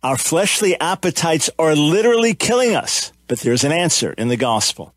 Our fleshly appetites are literally killing us, but there's an answer in the gospel.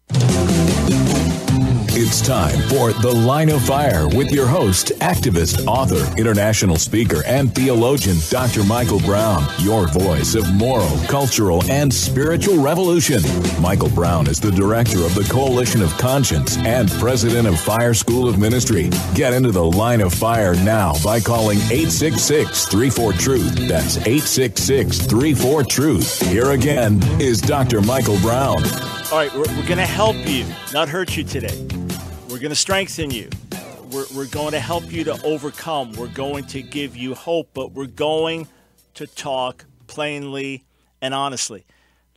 It's time for The Line of Fire with your host, activist, author, international speaker, and theologian, Dr. Michael Brown, your voice of moral, cultural, and spiritual revolution. Michael Brown is the director of the Coalition of Conscience and president of Fire School of Ministry. Get into The Line of Fire now by calling 866-34-TRUTH. That's 866-34-TRUTH. Here again is Dr. Michael Brown. All right, we're going to help you, not hurt you today. We're going to strengthen you. We're going to help you to overcome. We're going to give you hope, but we're going to talk plainly and honestly.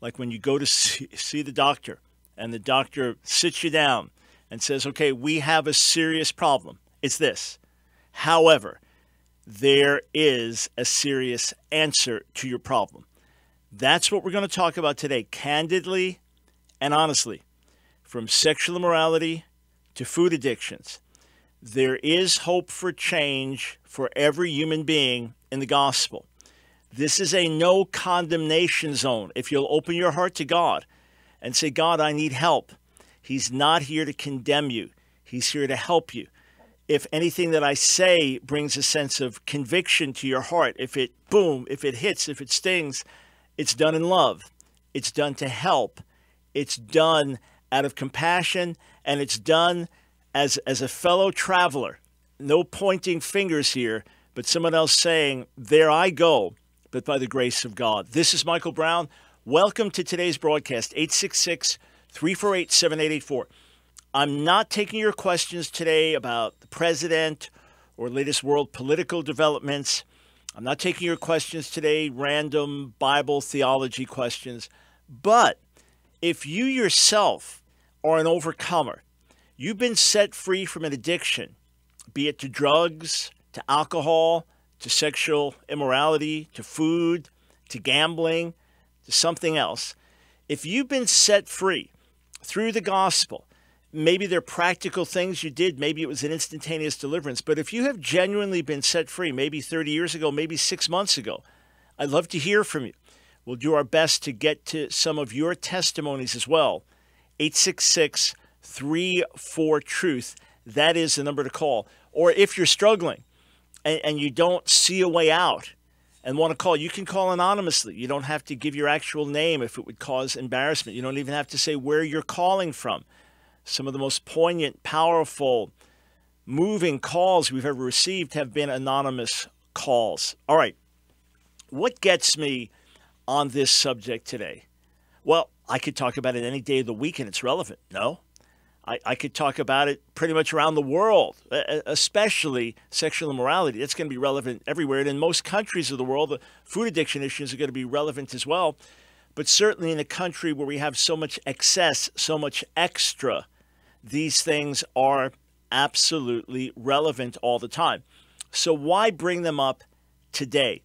Like when you go to see the doctor and the doctor sits you down and says, okay, we have a serious problem. It's this. However, there is a serious answer to your problem. That's what we're going to talk about today, candidly and honestly, from sexual immorality to food addictions. There is hope for change for every human being in the gospel. This is a no condemnation zone. If you'll open your heart to God and say, God, I need help. He's not here to condemn you. He's here to help you. If anything that I say brings a sense of conviction to your heart, if it hits, if it stings, it's done in love. It's done to help. It's done out of compassion, and it's done as a fellow traveler. No pointing fingers here, but someone else saying, there I go, but by the grace of God. This is Michael Brown. Welcome to today's broadcast, 866-348-7884. I'm not taking your questions today about the president or latest world political developments. I'm not taking your questions today, random Bible theology questions. But if you yourself are an overcomer, you've been set free from an addiction, be it to drugs, to alcohol, to sexual immorality, to food, to gambling, to something else. If you've been set free through the gospel, maybe they're practical things you did, maybe it was an instantaneous deliverance, but if you have genuinely been set free, maybe 30 years ago, maybe 6 months ago, I'd love to hear from you. We'll do our best to get to some of your testimonies as well. 866-34-TRUTH. That is the number to call. Or if you're struggling and you don't see a way out and want to call, you can call anonymously. You don't have to give your actual name if it would cause embarrassment. You don't even have to say where you're calling from. Some of the most poignant, powerful, moving calls we've ever received have been anonymous calls. All right. What gets me on this subject today? Well, I could talk about it any day of the week and it's relevant. No, I could talk about it pretty much around the world, especially sexual immorality. It's going to be relevant everywhere. And in most countries of the world, the food addiction issues are going to be relevant as well. But certainly in a country where we have so much excess, so much extra, these things are absolutely relevant all the time. So why bring them up today?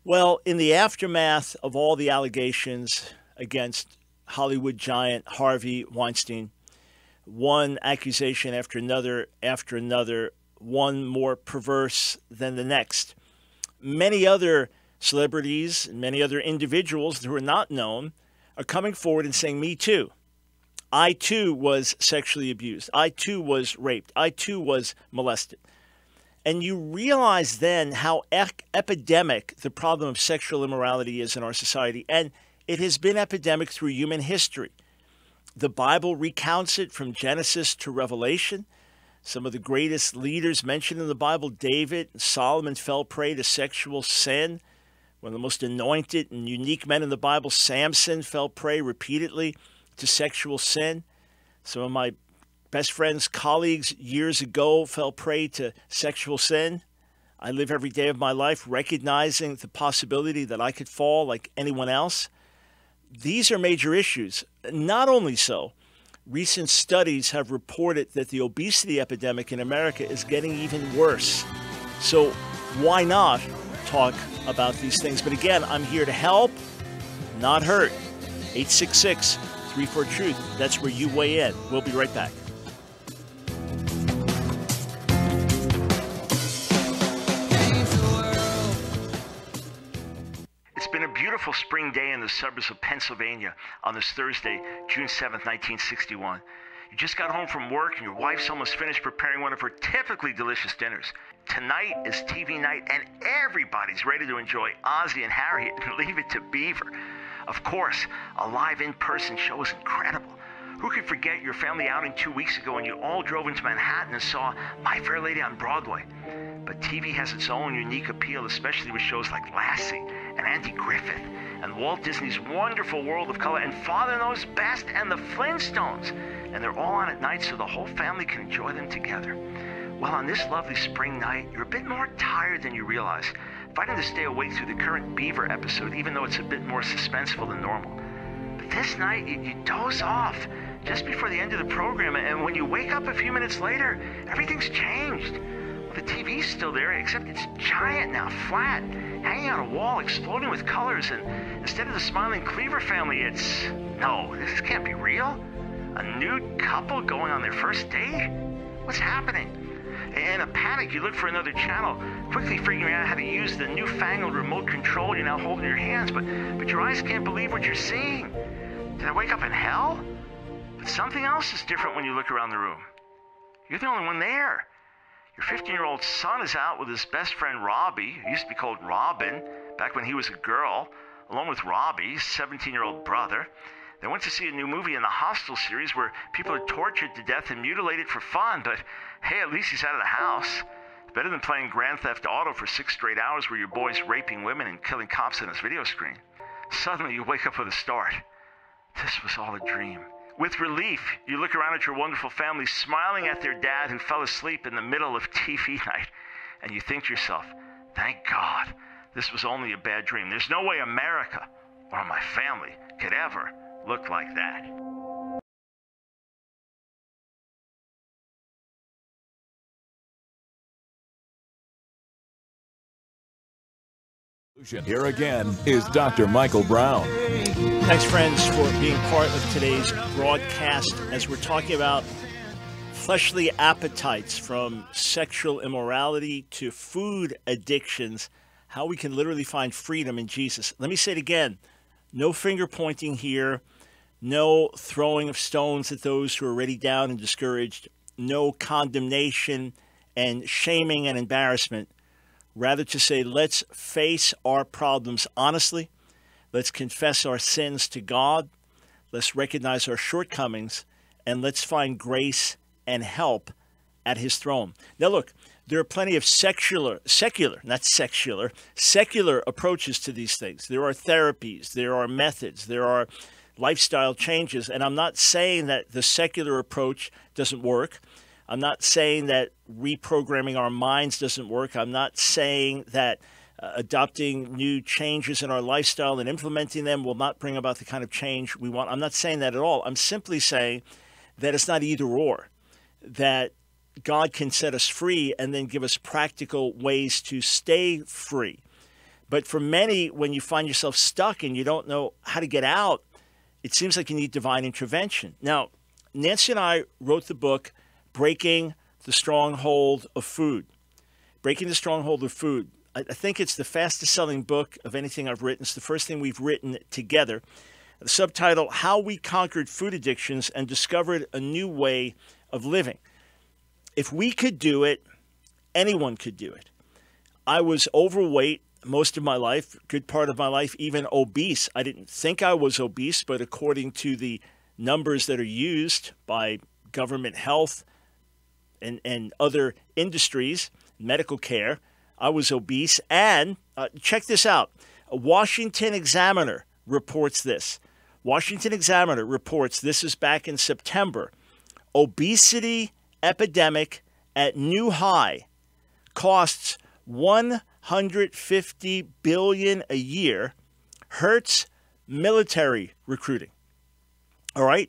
Well, in the aftermath of all the allegations against Hollywood giant Harvey Weinstein, one accusation after another, one more perverse than the next. Many other celebrities and many other individuals who are not known are coming forward and saying, me too. I too was sexually abused. I too was raped. I too was molested. And you realize then how epidemic the problem of sexual immorality is in our society. And it has been epidemic through human history. The Bible recounts it from Genesis to Revelation. Some of the greatest leaders mentioned in the Bible, David and Solomon, fell prey to sexual sin. One of the most anointed and unique men in the Bible, Samson, fell prey repeatedly to sexual sin. Some of my best friends, colleagues years ago fell prey to sexual sin. I live every day of my life recognizing the possibility that I could fall like anyone else. These are major issues. Not only so, recent studies have reported that the obesity epidemic in America is getting even worse. So why not talk about these things? But again, I'm here to help, not hurt. 866-34-TRUTH. That's where you weigh in. We'll be right back. It's been a wonderful spring day in the suburbs of Pennsylvania on this Thursday, June 7th, 1961. You just got home from work and your wife's almost finished preparing one of her typically delicious dinners. Tonight is TV night and everybody's ready to enjoy Ozzie and Harriet and Leave It to Beaver. Of course, a live in-person show is incredible. Who could forget your family outing 2 weeks ago when you all drove into Manhattan and saw My Fair Lady on Broadway? But TV has its own unique appeal, especially with shows like Lassie and Andy Griffith and Walt Disney's Wonderful World of Color and Father Knows Best and the Flintstones. And they're all on at night so the whole family can enjoy them together. Well, on this lovely spring night, you're a bit more tired than you realize, fighting to stay awake through the current Beaver episode, even though it's a bit more suspenseful than normal. But this night, you doze off just before the end of the program, and when you wake up a few minutes later, everything's changed. Well, the TV's still there, except it's giant now, flat, hanging on a wall, exploding with colors, and instead of the smiling Cleaver family, it's... No, this can't be real. A nude couple going on their first date? What's happening? In a panic, you look for another channel, quickly figuring out how to use the newfangled remote control you're now holding in your hands, but your eyes can't believe what you're seeing. Did I wake up in hell? But something else is different when you look around the room. You're the only one there. Your 15-year-old son is out with his best friend Robbie, who used to be called Robin, back when he was a girl, along with Robbie's 17-year-old brother. They went to see a new movie in the Hostel series where people are tortured to death and mutilated for fun, but hey, at least he's out of the house. Better than playing Grand Theft Auto for 6 straight hours where your boy's raping women and killing cops on his video screen. Suddenly, you wake up with a start. This was all a dream. With relief, you look around at your wonderful family smiling at their dad who fell asleep in the middle of TV night, and you think to yourself, thank God, this was only a bad dream. There's no way America or my family could ever look like that. Here again is Dr. Michael Brown. Thanks, friends, for being part of today's broadcast as we're talking about fleshly appetites, from sexual immorality to food addictions, how we can literally find freedom in Jesus. Let me say it again. No finger pointing here, no throwing of stones at those who are already down and discouraged, no condemnation and shaming and embarrassment. Rather to say, let's face our problems honestly. Let's confess our sins to God. Let's recognize our shortcomings, and let's find grace and help at his throne. Now look, there are plenty of secular approaches to these things. There are therapies, there are methods, there are lifestyle changes, and I'm not saying that the secular approach doesn't work. I'm not saying that reprogramming our minds doesn't work. I'm not saying that adopting new changes in our lifestyle and implementing them will not bring about the kind of change we want. I'm not saying that at all. I'm simply saying that it's not either or, that God can set us free and then give us practical ways to stay free. But for many, when you find yourself stuck and you don't know how to get out, it seems like you need divine intervention. Now, Nancy and I wrote the book, Breaking the Stronghold of Food. Breaking the Stronghold of Food. I think it's the fastest selling book of anything I've written. It's the first thing we've written together. The subtitle, How We Conquered Food Addictions and Discovered a New Way of Living. If we could do it, anyone could do it. I was overweight most of my life, good part of my life, even obese. I didn't think I was obese, but according to the numbers that are used by government health and other industries, medical care, I was obese. And check this out. A Washington Examiner reports this. Washington Examiner reports, this is back in September, obesity epidemic at new high, costs $150 billion a year, hurts military recruiting. All right?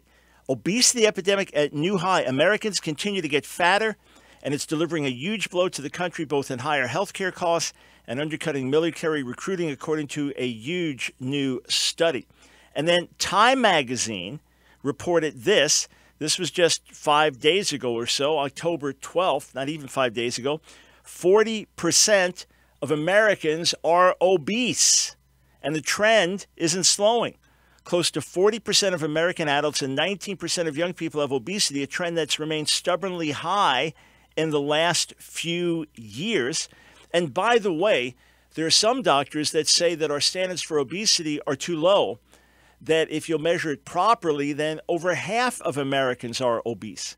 Obesity epidemic at new high. Americans continue to get fatter, and it's delivering a huge blow to the country, both in higher healthcare costs and undercutting military recruiting, according to a huge new study. And then Time magazine reported this. This was just 5 days ago or so, October 12th, not even 5 days ago. 40% of Americans are obese. And the trend isn't slowing. Close to 40% of American adults and 19% of young people have obesity, a trend that's remained stubbornly high in the last few years. And by the way, there are some doctors that say that our standards for obesity are too low, that if you'll measure it properly, then over half of Americans are obese.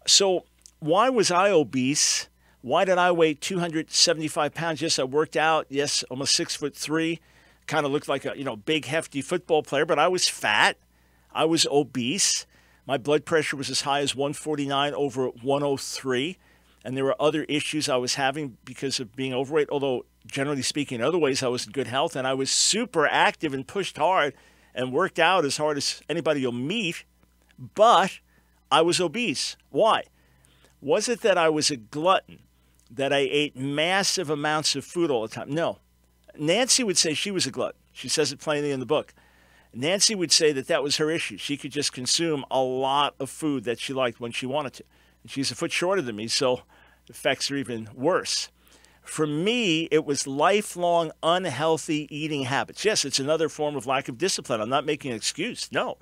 So why was I obese? Why did I weigh 275 pounds? Yes, I worked out. Yes, almost 6'3", kind of looked like a big hefty football player, but I was fat. I was obese. My blood pressure was as high as 149 over 103. And there were other issues I was having because of being overweight, although generally speaking, in other ways, I was in good health. And I was super active and pushed hard and worked out as hard as anybody you'll meet. But I was obese. Why? Was it that I was a glutton, that I ate massive amounts of food all the time? No. Nancy would say she was a glutton. She says it plainly in the book. Nancy would say that that was her issue. She could just consume a lot of food that she liked when she wanted to. And she's a foot shorter than me, so the effects are even worse. For me, it was lifelong unhealthy eating habits. Yes, it's another form of lack of discipline. I'm not making an excuse, no.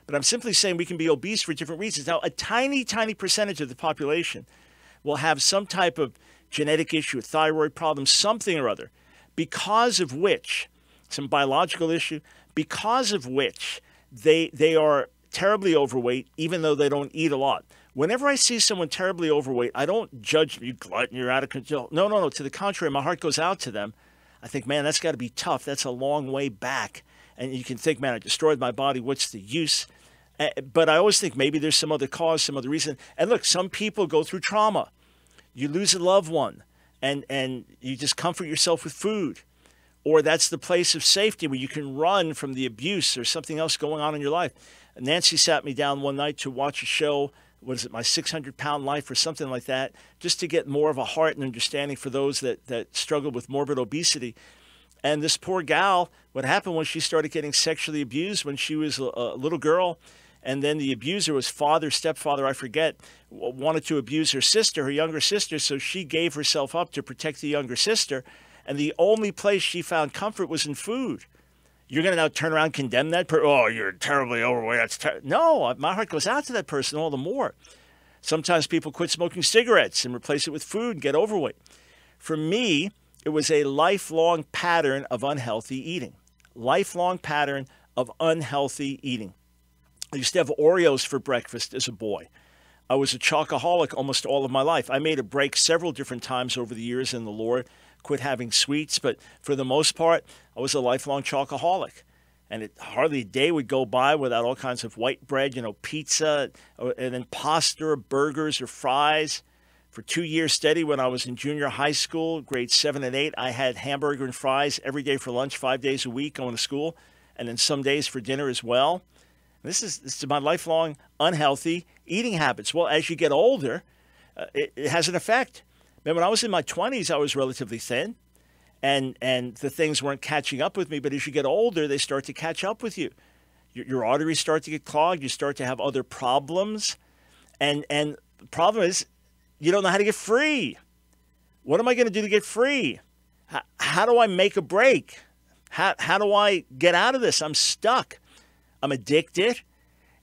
But I'm simply saying we can be obese for different reasons. Now, a tiny, tiny percentage of the population will have some type of genetic issue, a thyroid problem, something or other, because of which, some biological issue, because of which they are terribly overweight, even though they don't eat a lot. Whenever I see someone terribly overweight, I don't judge you glutton, you're out of control. No. To the contrary, my heart goes out to them. I think, man, that's got to be tough. That's a long way back. And you can think, man, I destroyed my body. What's the use? But I always think maybe there's some other cause, some other reason. And look, some people go through trauma. You lose a loved one, and you just comfort yourself with food. Or that's the place of safety where you can run from the abuse or something else going on in your life. Nancy sat me down one night to watch a show, what is it, My 600-Pound Life or something like that, just to get more of a heart and understanding for those that struggle with morbid obesity. And this poor gal, what happened was she started getting sexually abused when she was a little girl. And then the abuser was father, stepfather, I forget, wanted to abuse her sister, her younger sister, so she gave herself up to protect the younger sister. And the only place she found comfort was in food. You're going to now turn around and condemn that person? Oh, you're terribly overweight. No, my heart goes out to that person all the more. Sometimes people quit smoking cigarettes and replace it with food and get overweight. For me, it was a lifelong pattern of unhealthy eating. Lifelong pattern of unhealthy eating. I used to have Oreos for breakfast as a boy. I was a chocoholic almost all of my life. I made a break several different times over the years in the Lord, quit having sweets, but for the most part, I was a lifelong chocoholic. And hardly a day would go by without all kinds of white bread, pizza, and then pasta or burgers or fries. For 2 years steady when I was in junior high school, grades 7 and 8, I had hamburger and fries every day for lunch, 5 days a week going to school, and then some days for dinner as well. This is my lifelong unhealthy eating habits. Well, as you get older, it has an effect. Man, when I was in my 20s, I was relatively thin, and the things weren't catching up with me. But as you get older, they start to catch up with you. Your arteries start to get clogged. You start to have other problems. And the problem is you don't know how to get free. What am I going to do to get free? How do I make a break? How do I get out of this? I'm stuck. I'm addicted,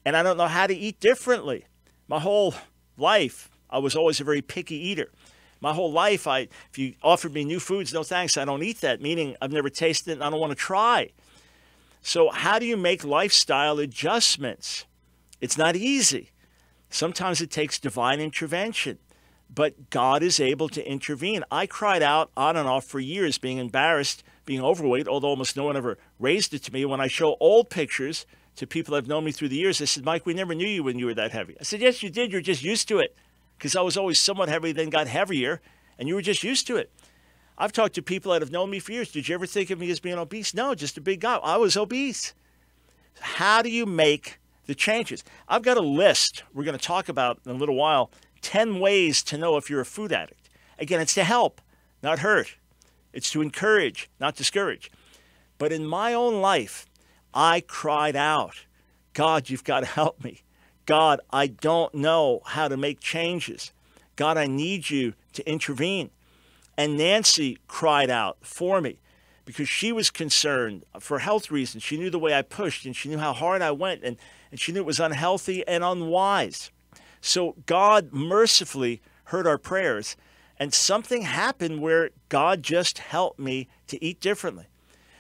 and I don't know how to eat differently. My whole life, I was always a very picky eater. My whole life, if you offered me new foods, no thanks, I don't eat that, meaning I've never tasted it and I don't want to try. So how do you make lifestyle adjustments? It's not easy. Sometimes it takes divine intervention, but God is able to intervene. I cried out on and off for years, being embarrassed, being overweight, although almost no one ever raised it to me. When I show old pictures to people that have known me through the years, they said, Mike, we never knew you when you were that heavy. I said, yes, you did. You're just used to it. Because I was always somewhat heavy, then got heavier, and you were just used to it. I've talked to people that have known me for years. Did you ever think of me as being obese? No, just a big guy. I was obese. How do you make the changes? I've got a list we're going to talk about in a little while, 10 ways to know if you're a food addict. Again, it's to help, not hurt. It's to encourage, not discourage. But in my own life, I cried out, God, you've got to help me. God, I don't know how to make changes. God, I need you to intervene. And Nancy cried out for me because she was concerned for health reasons. She knew the way I pushed, and she knew how hard I went, and she knew it was unhealthy and unwise. So God mercifully heard our prayers, and something happened where God just helped me to eat differently.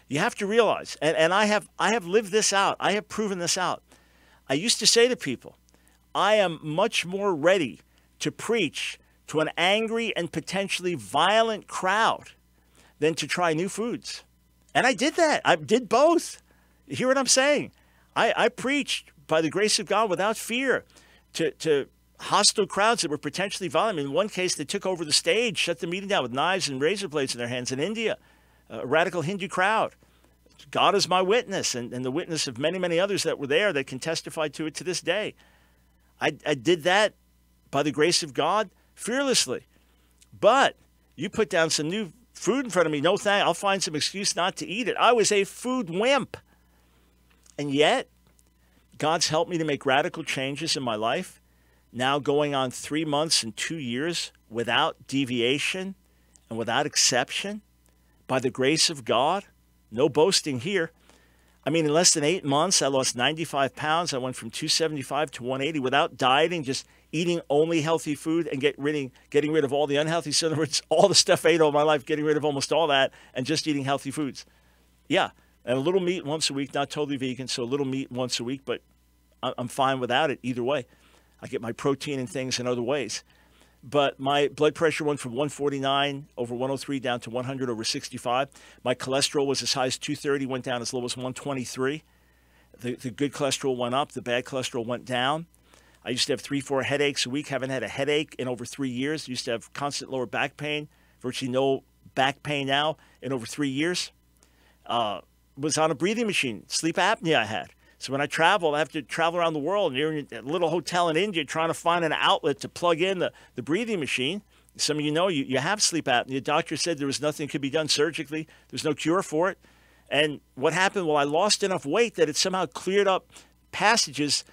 You have to realize, and I have lived this out. I have proven this out. I used to say to people, I am much more ready to preach to an angry and potentially violent crowd than to try new foods. And I did that. I did both. You hear what I'm saying? I preached by the grace of God without fear to hostile crowds that were potentially violent. In one case, they took over the stage, shut the meeting down with knives and razor blades in their hands in India, a radical Hindu crowd. God is my witness, and the witness of many, many others that were there that can testify to it to this day. I did that by the grace of God fearlessly. But you put down some new food in front of me, no thank, I'll find some excuse not to eat it. I was a food wimp. And yet, God's helped me to make radical changes in my life, now going on 3 months and 2 years without deviation and without exception, by the grace of God. No boasting here. I mean, in less than 8 months, I lost 95 pounds. I went from 275 to 180 without dieting, just eating only healthy food and getting rid of all the unhealthy. So in other words, all the stuff I ate all my life, getting rid of almost all that and just eating healthy foods. Yeah, and a little meat once a week, not totally vegan, so a little meat once a week, but I'm fine without it either way. I get my protein and things in other ways. But my blood pressure went from 149 over 103 down to 100 over 65. My cholesterol was as high as 230, went down as low as 123. The good cholesterol went up. The bad cholesterol went down. I used to have 3-4 headaches a week. Haven't had a headache in over 3 years. Used to have constant lower back pain. Virtually no back pain now in over 3 years. Was on a breathing machine. Sleep apnea I had. So when I travel, I have to travel around the world, and you're in a little hotel in India trying to find an outlet to plug in the breathing machine. Some of you know you have sleep apnea. The doctor said there was nothing that could be done surgically. There's no cure for it. And what happened? Well, I lost enough weight that it somehow cleared up passages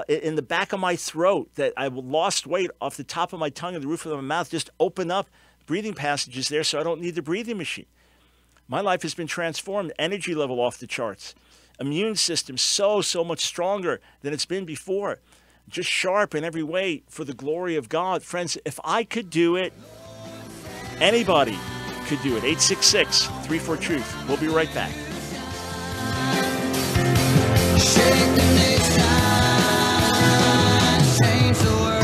in the back of my throat, that I lost weight off the top of my tongue and the roof of my mouth, just open up breathing passages there so I don't need the breathing machine. My life has been transformed. Energy level off the charts. Immune system so much stronger than it's been before. Just sharp in every way for the glory of God. Friends, if I could do it, anybody could do it. 866-34-TRUTH. We'll be right back. Shake the nation, change the world.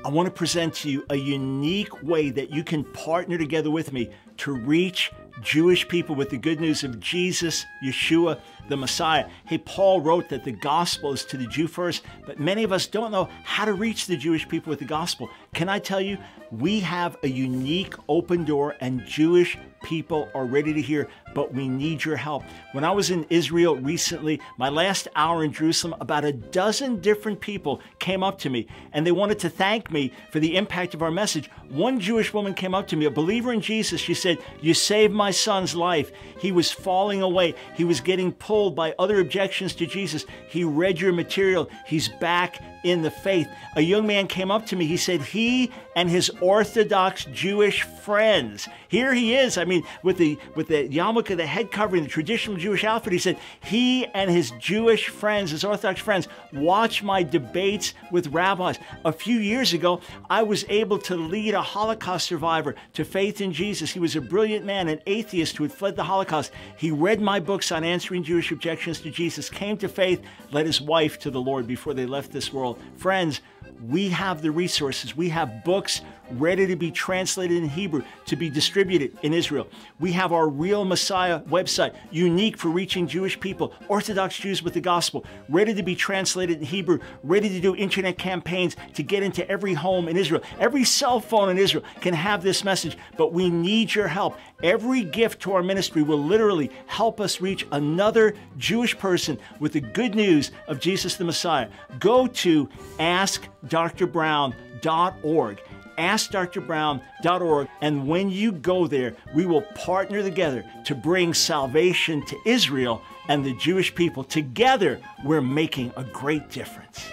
I want to present to you a unique way that you can partner together with me to reach Jewish people with the good news of Jesus, Yeshua, the Messiah. Hey, Paul wrote that the gospel is to the Jew first, but many of us don't know how to reach the Jewish people with the gospel. Can I tell you, we have a unique open door, and Jewish people are ready to hear, but we need your help. When I was in Israel recently, my last hour in Jerusalem, about a dozen different people came up to me, and they wanted to thank me for the impact of our message. One Jewish woman came up to me, a believer in Jesus. She said, "You saved my son's life. He was falling away. He was getting pulled by other objections to Jesus. He read your material. He's back in the faith." A young man came up to me. He said he and his Orthodox Jewish friends, here he is, I mean, with the yarmulke, the head covering, the traditional Jewish outfit, he said he and his Jewish friends, his Orthodox friends, watch my debates with rabbis. A few years ago, I was able to lead a Holocaust survivor to faith in Jesus. He was a brilliant man, an atheist who had fled the Holocaust. He read my books on answering Jewish objections to Jesus, came to faith, led his wife to the Lord before they left this world. Friends, we have the resources. We have books ready to be translated in Hebrew to be distributed in Israel. We have our Real Messiah website, unique for reaching Jewish people, Orthodox Jews with the gospel, ready to be translated in Hebrew, ready to do internet campaigns to get into every home in Israel. Every cell phone in Israel can have this message, but we need your help. Every gift to our ministry will literally help us reach another Jewish person with the good news of Jesus the Messiah. Go to askdrbrown.org. AskDrBrown.org. And when you go there, we will partner together to bring salvation to Israel and the Jewish people. Together, we're making a great difference.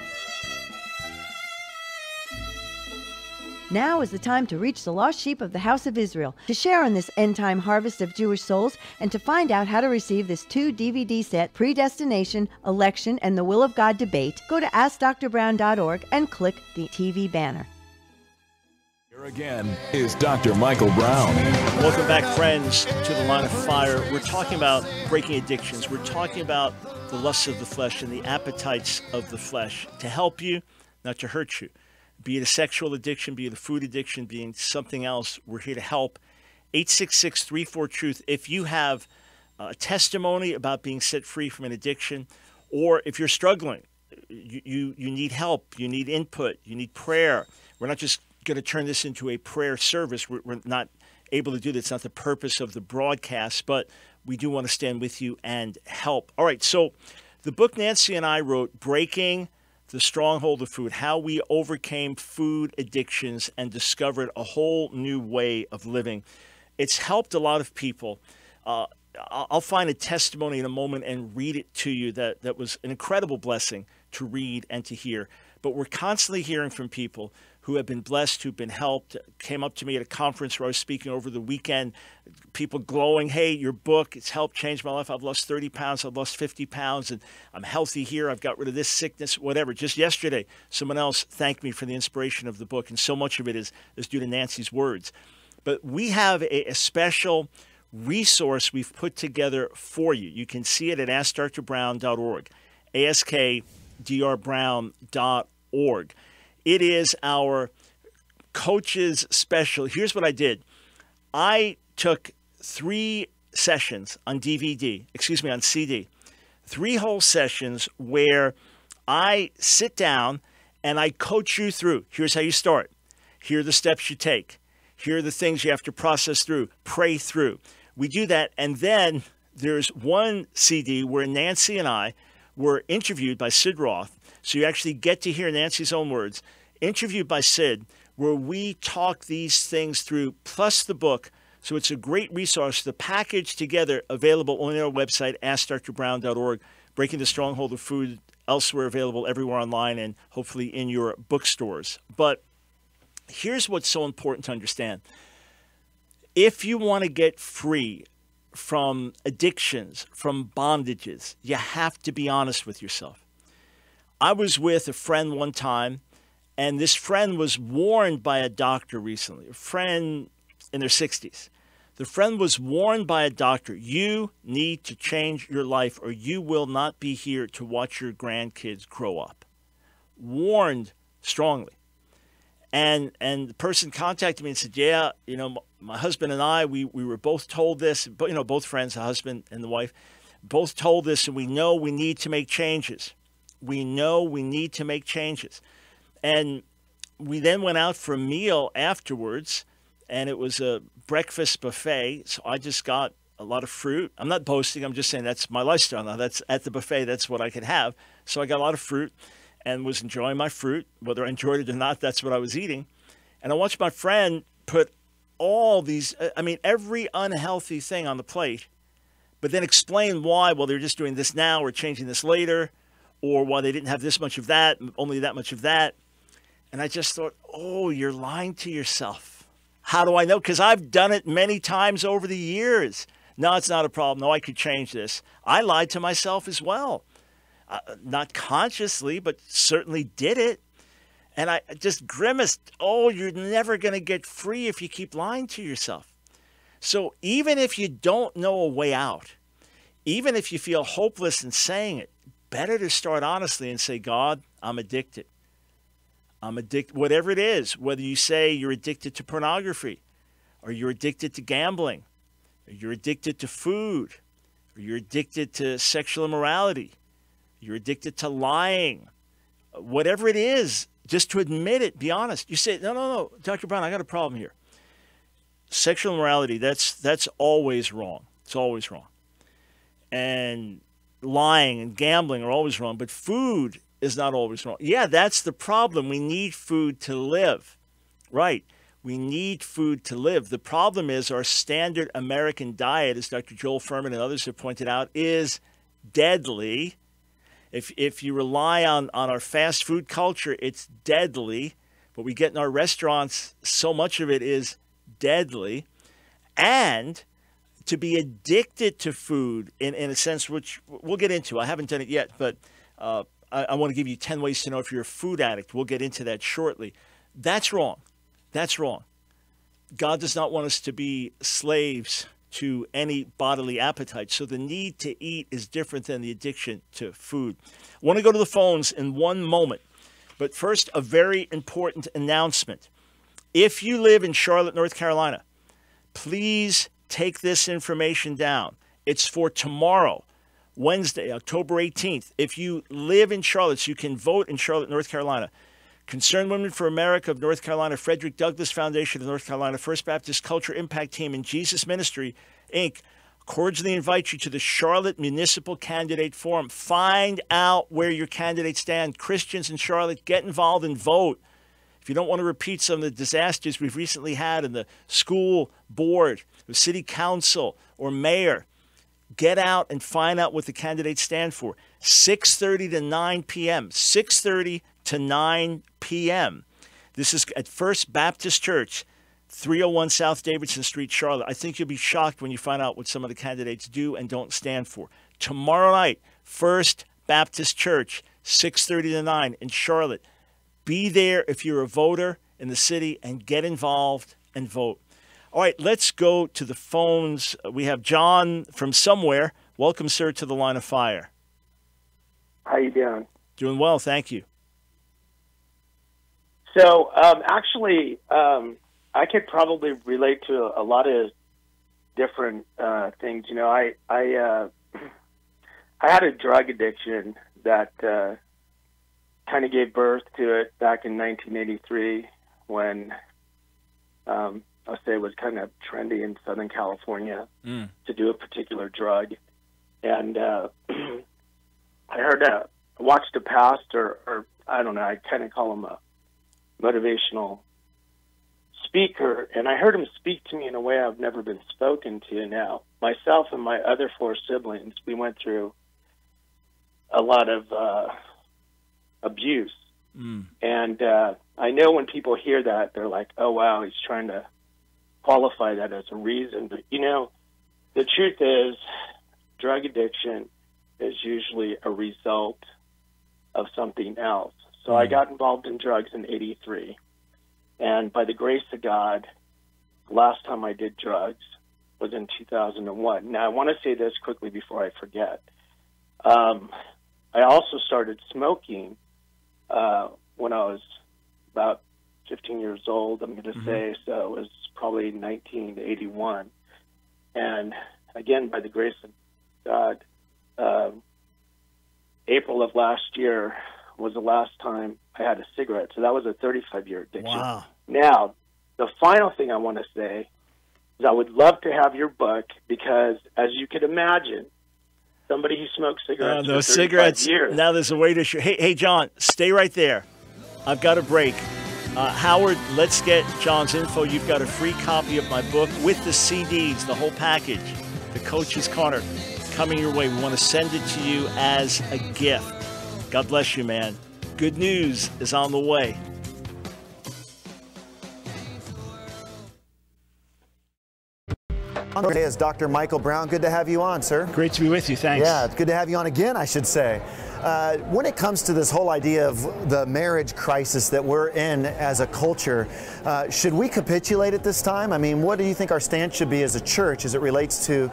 Now is the time to reach the lost sheep of the house of Israel, to share in this end-time harvest of Jewish souls, and to find out how to receive this 2-DVD set, Predestination, Election, and the Will of God Debate. Go to AskDrBrown.org and click the TV banner. Here again is Dr. Michael Brown. Welcome back, friends, to the Line of Fire. We're talking about breaking addictions. We're talking about the lusts of the flesh and the appetites of the flesh to help you, not to hurt you. Be it a sexual addiction, be it a food addiction, be it something else, we're here to help. 866-34-TRUTH. If you have a testimony about being set free from an addiction, or if you're struggling, you need help, you need input, you need prayer. We're not just going to turn this into a prayer service. We're not able to do that. It's not the purpose of the broadcast, but we do want to stand with you and help. All right, so the book Nancy and I wrote, Breaking the Stronghold of Food, how we overcame food addictions and discovered a whole new way of living. It's helped a lot of people. I'll find a testimony in a moment and read it to you that was an incredible blessing to read and to hear. But we're constantly hearing from people who have been blessed, who've been helped, came up to me at a conference where I was speaking over the weekend, people glowing, hey, your book, it's helped change my life. I've lost 30 pounds, I've lost 50 pounds, and I'm healthy here. I've got rid of this sickness, whatever. Just yesterday, someone else thanked me for the inspiration of the book, and so much of it is due to Nancy's words. But we have a special resource we've put together for you. You can see it at AskDrBrown.org, AskDrBrown.org. It is our coach's special. Here's what I did. I took 3 sessions on CD, 3 whole sessions where I sit down and I coach you through. Here's how you start. Here are the steps you take. Here are the things you have to process through, pray through. We do that, and then there's one CD where Nancy and I were interviewed by Sid Roth. So you actually get to hear Nancy's own words, interviewed by Sid, where we talk these things through, plus the book. So it's a great resource, the package together, available on our website, AskDrBrown.org, Breaking the Stronghold of Food, elsewhere available everywhere online and hopefully in your bookstores. But here's what's so important to understand. If you want to get free from addictions, from bondages, you have to be honest with yourself. I was with a friend one time, and this friend was warned by a doctor recently, a friend in their 60s. The friend was warned by a doctor, you need to change your life or you will not be here to watch your grandkids grow up. Warned strongly. And the person contacted me and said, yeah, my husband and I, we were both told this, but both friends, the husband and the wife, both told this, and we know we need to make changes. We know we need to make changes. And we then went out for a meal afterwards, and it was a breakfast buffet. So I just got a lot of fruit. I'm not boasting. I'm just saying that's my lifestyle now. That's at the buffet. That's what I could have. So I got a lot of fruit and was enjoying my fruit. Whether I enjoyed it or not, that's what I was eating. And I watched my friend put all these, every unhealthy thing on the plate, but then explain why. Well, they're just doing this now or changing this later, or why they didn't have this much of that, only that much of that. And I just thought, oh, you're lying to yourself. How do I know? Because I've done it many times over the years. No, it's not a problem. No, I could change this. I lied to myself as well. Not consciously, but certainly did it. And I just grimaced. Oh, you're never going to get free if you keep lying to yourself. So even if you don't know a way out, even if you feel hopeless in saying it, better to start honestly and say, God, I'm addicted. I'm addicted, whatever it is, whether you say you're addicted to pornography, or you're addicted to gambling, or you're addicted to food, or you're addicted to sexual immorality, you're addicted to lying, whatever it is, just to admit it, be honest. You say, no, Dr. Brown, I got a problem here. Sexual immorality, that's always wrong. It's always wrong. And lying and gambling are always wrong, but food is not always wrong. Yeah, that's the problem. We need food to live, right? We need food to live. The problem is our standard American diet, as Dr. Joel Furman and others have pointed out, is deadly. If you rely on our fast food culture, it's deadly. What we get in our restaurants, so much of it is deadly. And to be addicted to food in a sense, which we'll get into. I haven't done it yet, but I want to give you 10 ways to know if you're a food addict. We'll get into that shortly. That's wrong. That's wrong. God does not want us to be slaves to any bodily appetite. So the need to eat is different than the addiction to food. I want to go to the phones in one moment. But first, a very important announcement. If you live in Charlotte, North Carolina, please take this information down. It's for tomorrow, Wednesday, October 18th. If you live in Charlotte, so you can vote in Charlotte, North Carolina. Concerned Women for America of North Carolina, Frederick Douglass Foundation of North Carolina, First Baptist Culture Impact Team, and Jesus Ministry, Inc. cordially invite you to the Charlotte Municipal Candidate Forum. Find out where your candidates stand. Christians in Charlotte, get involved and vote. If you don't want to repeat some of the disasters we've recently had in the school board, the city council, or mayor, get out and find out what the candidates stand for. 6:30 to 9 p.m. 6:30 to 9 p.m. This is at First Baptist Church, 301 South Davidson Street, Charlotte. I think you'll be shocked when you find out what some of the candidates do and don't stand for. Tomorrow night, First Baptist Church, 6:30 to 9 in Charlotte. Be there if you're a voter in the city and get involved and vote. All right, let's go to the phones. We have John from somewhere. Welcome, sir, to the Line of Fire. How you doing? Doing well, thank you. So, actually, I could probably relate to a lot of different things. You know, I had a drug addiction that kind of gave birth to it back in 1983 when I'll say it was kind of trendy in Southern California to do a particular drug. And I watched a pastor, or I don't know, I kind of call him a motivational speaker, and I heard him speak to me in a way I've never been spoken to. Now, myself and my other 4 siblings, we went through a lot of abuse. And I know when people hear that, they're like, oh, wow, he's trying to qualify that as a reason. But, you know, the truth is drug addiction is usually a result of something else. So I got involved in drugs in '83. And by the grace of God, the last time I did drugs was in 2001. Now, I want to say this quickly before I forget. I also started smoking when I was about 15 years old, I'm going to say. So it was probably 1981. And again, by the grace of God, April of last year was the last time I had a cigarette. So that was a 35-year addiction. Wow. Now, the final thing I want to say is I would love to have your book because, as you could imagine, somebody who smokes cigarettes for 35 years. Now there's a way to show. Hey, John, stay right there. I've got a break. Howard, let's get John's info. You've got a free copy of my book with the CDs, the whole package, the Coach's Corner, coming your way. We want to send it to you as a gift. God bless you, man. Good news is on the way. On today is Dr. Michael Brown. Good to have you on, sir. Great to be with you. Thanks. Yeah, it's good to have you on again, I should say. When it comes to this whole idea of the marriage crisis that we're in as a culture, should we capitulate at this time? I mean, what do you think our stance should be as a church as it relates to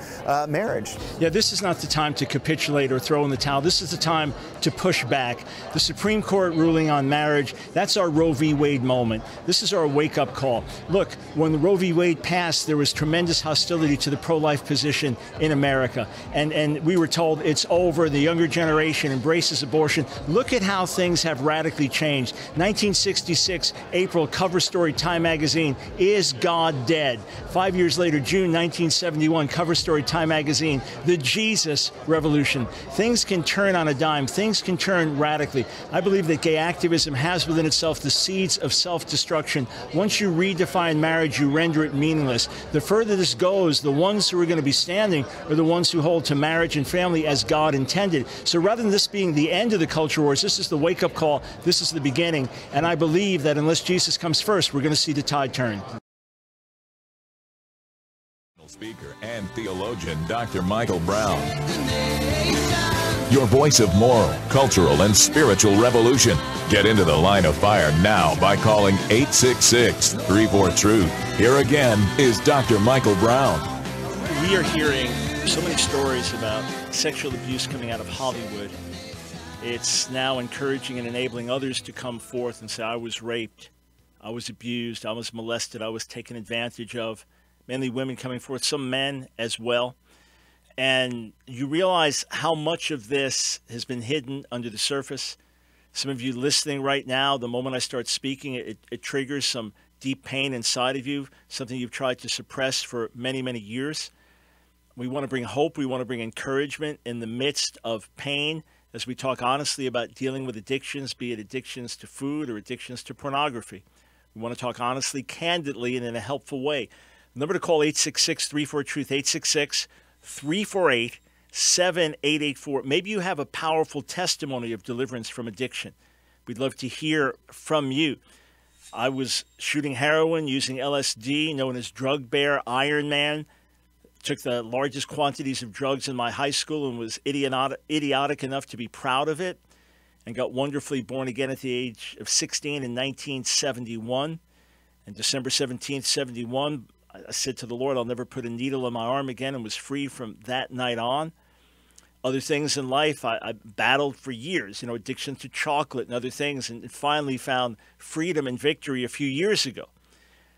marriage? Yeah, this is not the time to capitulate or throw in the towel. This is the time to push back. The Supreme Court ruling on marriage, that's our Roe v. Wade moment. This is our wake-up call. Look, when the Roe v. Wade passed, there was tremendous hostility to the pro-life position in America. And we were told it's over, the younger generation embraced embraces abortion. Look at how things have radically changed. 1966, April, cover story, Time magazine, Is God Dead? 5 years later, June 1971, cover story, Time magazine, The Jesus Revolution. Things can turn on a dime. Things can turn radically. I believe that gay activism has within itself the seeds of self-destruction. Once you redefine marriage, you render it meaningless. The further this goes, the ones who are going to be standing are the ones who hold to marriage and family as God intended. So rather than this being the end of the culture wars, this is the wake-up call. This is the beginning. And I believe that unless Jesus comes first, we're going to see the tide turn. Speaker and theologian Dr. Michael Brown. Your voice of moral, cultural, and spiritual revolution. Get into the line of fire now by calling 866-34-TRUTH. Here again is Dr. Michael Brown. We are hearing so many stories about sexual abuse coming out of Hollywood. It's now encouraging and enabling others to come forth and say, I was raped, I was abused, I was molested, I was taken advantage of. Mainly women coming forth, some men as well. And you realize how much of this has been hidden under the surface. Some of you listening right now, the moment I start speaking, it triggers some deep pain inside of you, something you've tried to suppress for many, many years. We want to bring hope. We want to bring encouragement in the midst of pain as we talk honestly about dealing with addictions, be it addictions to food or addictions to pornography. We want to talk honestly, candidly, and in a helpful way. The number to call, 866-34-TRUTH, 866-348-7884. Maybe you have a powerful testimony of deliverance from addiction. We'd love to hear from you. I was shooting heroin using LSD, known as Drug Bear, Iron Man. Took the largest quantities of drugs in my high school and was idiotic enough to be proud of it, and got wonderfully born again at the age of 16 in 1971. And December 17th, 71, I said to the Lord, I'll never put a needle in my arm again, and was free from that night on. Other things in life, I battled for years, addiction to chocolate and other things, and finally found freedom and victory a few years ago.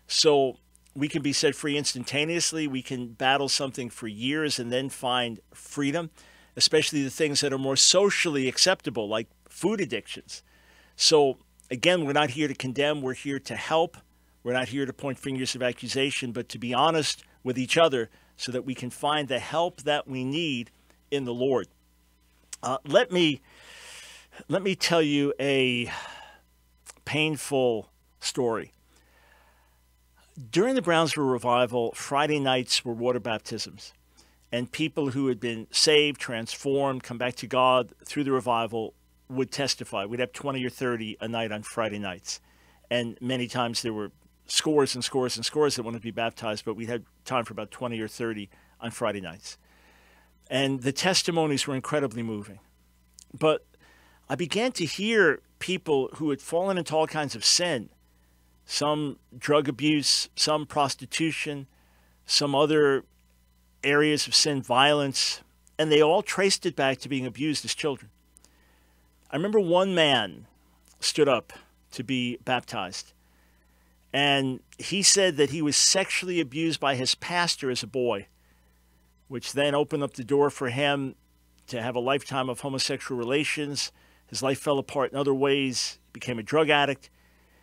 So we can be set free instantaneously. We can battle something for years and then find freedom, especially the things that are more socially acceptable, like food addictions. So again, we're not here to condemn. We're here to help. We're not here to point fingers of accusation, but to be honest with each other so that we can find the help that we need in the Lord. Let me tell you a painful story. During the Brownsville revival, Friday nights were water baptisms, and people who had been saved, transformed, come back to God through the revival would testify. We'd have 20 or 30 a night on Friday nights, and many times there were scores and scores and scores that wanted to be baptized, but we had time for about 20 or 30 on Friday nights. And the testimonies were incredibly moving. But I began to hear people who had fallen into all kinds of sin, some drug abuse, some prostitution, some other areas of sin, violence, and they all traced it back to being abused as children. I remember one man stood up to be baptized, and he said that he was sexually abused by his pastor as a boy, which then opened up the door for him to have a lifetime of homosexual relations. His life fell apart in other ways. He became a drug addict.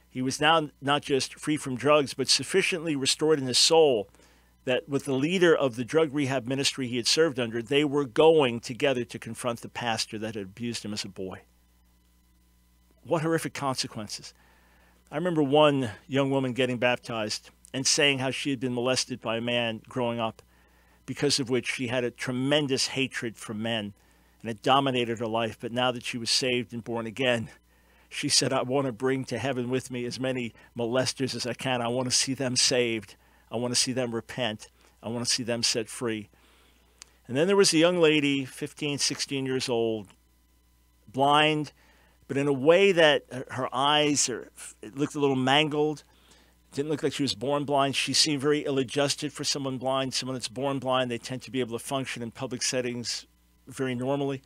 He was now not just free from drugs, but sufficiently restored in his soul that with the leader of the drug rehab ministry he had served under, they were going together to confront the pastor that had abused him as a boy. What horrific consequences. I remember one young woman getting baptized and saying how she had been molested by a man growing up, because of which she had a tremendous hatred for men, and it dominated her life. But now that she was saved and born again, she said, I want to bring to heaven with me as many molesters as I can. I want to see them saved. I want to see them repent. I want to see them set free. And then there was a young lady, 15, 16 years old, blind, but in a way that her eyes it looked a little mangled. Didn't look like she was born blind. She seemed very ill-adjusted for someone blind. Someone that's born blind, they tend to be able to function in public settings very normally.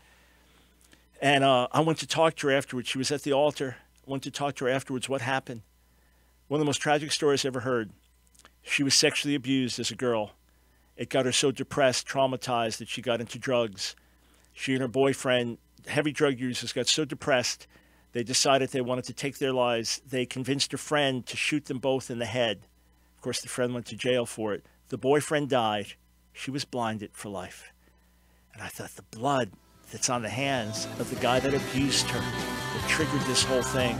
And I went to talk to her afterwards. She was at the altar. I went to talk to her afterwards. What happened? One of the most tragic stories I ever heard. She was sexually abused as a girl. It got her so depressed, traumatized, that she got into drugs. She and her boyfriend heavy drug users got so depressed, they decided they wanted to take their lives. They convinced a friend to shoot them both in the head. Of course, the friend went to jail for it. The boyfriend died. She was blinded for life. And I thought, the blood that's on the hands of the guy that abused her, that triggered this whole thing.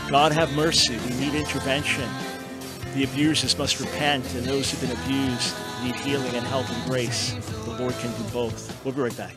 God have mercy. We need intervention. The abusers must repent, and those who've been abused need healing and help and grace. The Lord can do both. We'll be right back.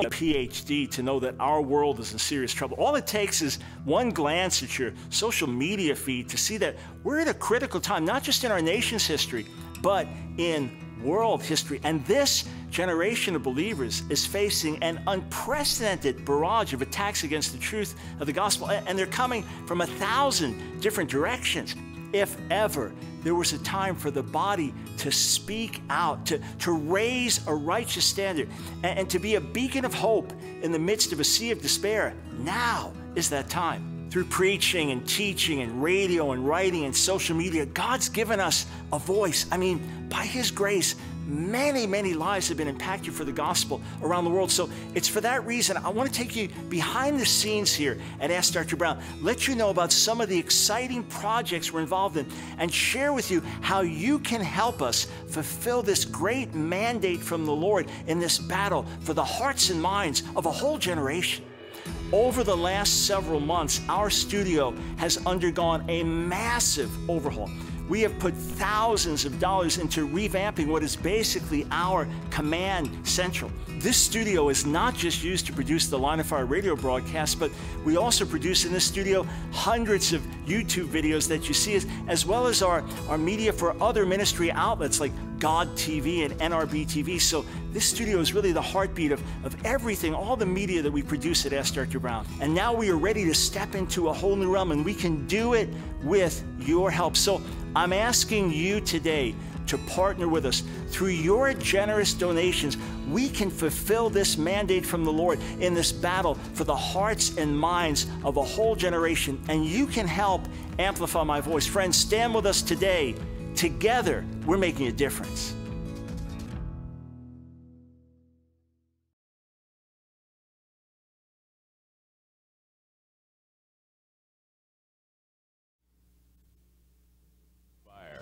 A PhD to know that our world is in serious trouble. All it takes is one glance at your social media feed to see that we're at a critical time, not just in our nation's history, but in world history. And this generation of believers is facing an unprecedented barrage of attacks against the truth of the gospel, and they're coming from 1,000 different directions. If ever there was a time for the body to speak out, to raise a righteous standard, and to be a beacon of hope in the midst of a sea of despair, now is that time. Through preaching and teaching and radio and writing and social media, God's given us a voice. I mean, by His grace, many, many lives have been impacted for the gospel around the world. So it's for that reason I want to take you behind the scenes here at Ask Dr. Brown, let you know about some of the exciting projects we're involved in, and share with you how you can help us fulfill this great mandate from the Lord in this battle for the hearts and minds of a whole generation. Over the last several months, our studio has undergone a massive overhaul. We have put thousands of dollars into revamping what is basically our command central. This studio is not just used to produce the Line of Fire radio broadcast, but we also produce in this studio hundreds of YouTube videos that you see, as well as our media for other ministry outlets like God TV and NRB TV. So this studio is really the heartbeat of everything, all the media that we produce at Ask Dr. Brown. And now we are ready to step into a whole new realm, and we can do it with your help. So I'm asking you today to partner with us. Through your generous donations, we can fulfill this mandate from the Lord in this battle for the hearts and minds of a whole generation. And you can help amplify my voice. Friends, stand with us today. Together, we're making a difference.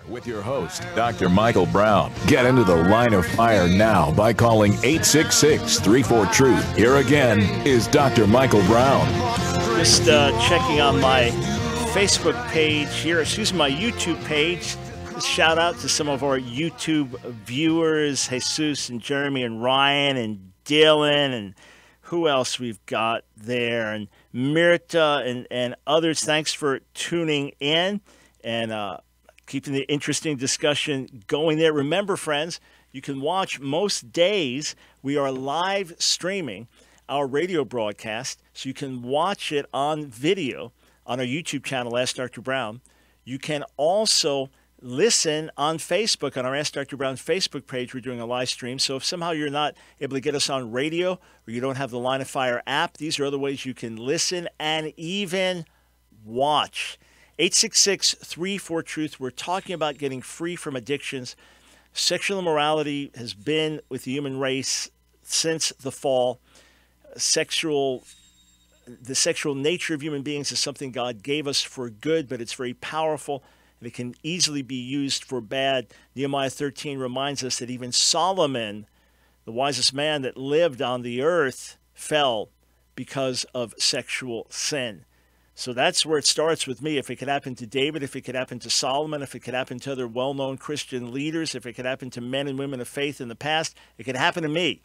With your host, Dr. Michael Brown. Get into the line of fire now by calling 866-34-TRUTH. Here again is Dr. Michael Brown. Just checking on my Facebook page here, my YouTube page. Just shout out to some of our YouTube viewers, Jesus and Jeremy and Ryan and Dylan, and who else we've got there, and Mirta and others. Thanks for tuning in and keeping the interesting discussion going there. Remember, friends, you can watch most days. We are live streaming our radio broadcast, so you can watch it on video on our YouTube channel, Ask Dr. Brown. You can also listen on Facebook, on our Ask Dr. Brown Facebook page. We're doing a live stream. So if somehow you're not able to get us on radio, or you don't have the Line of Fire app, these are other ways you can listen and even watch. 866-34-TRUTH. We're talking about getting free from addictions. Sexual immorality has been with the human race since the fall. The sexual nature of human beings is something God gave us for good, but it's very powerful, and it can easily be used for bad. Nehemiah 13 reminds us that even Solomon, the wisest man that lived on the earth, fell because of sexual sin. So that's where it starts with me. If it could happen to David, if it could happen to Solomon, if it could happen to other well-known Christian leaders, if it could happen to men and women of faith in the past, it could happen to me.